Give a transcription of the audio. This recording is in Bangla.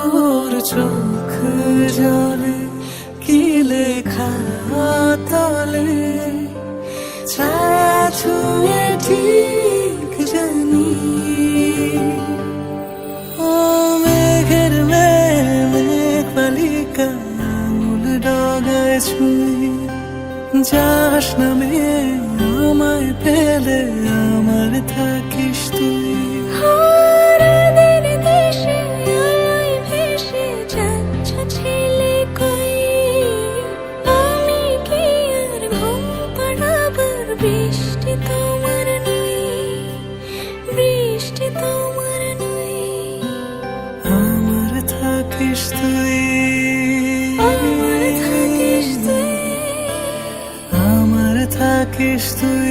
তোর চোখ জলে কি লেখা তলে ছায়া ছুঁয়ে ঠিক জানি ও মেঘের মেঘ বালিকা আঙুল ডগায় ছুঁয়ে যাস নামে আমায় পেলে আমার থাকিস তুই বৃষ্টি তোমার নই, বৃষ্টি তোমার নই, আমার থাকিস তুই, আমার থাকিস তুই, আমার থাকিস তুই।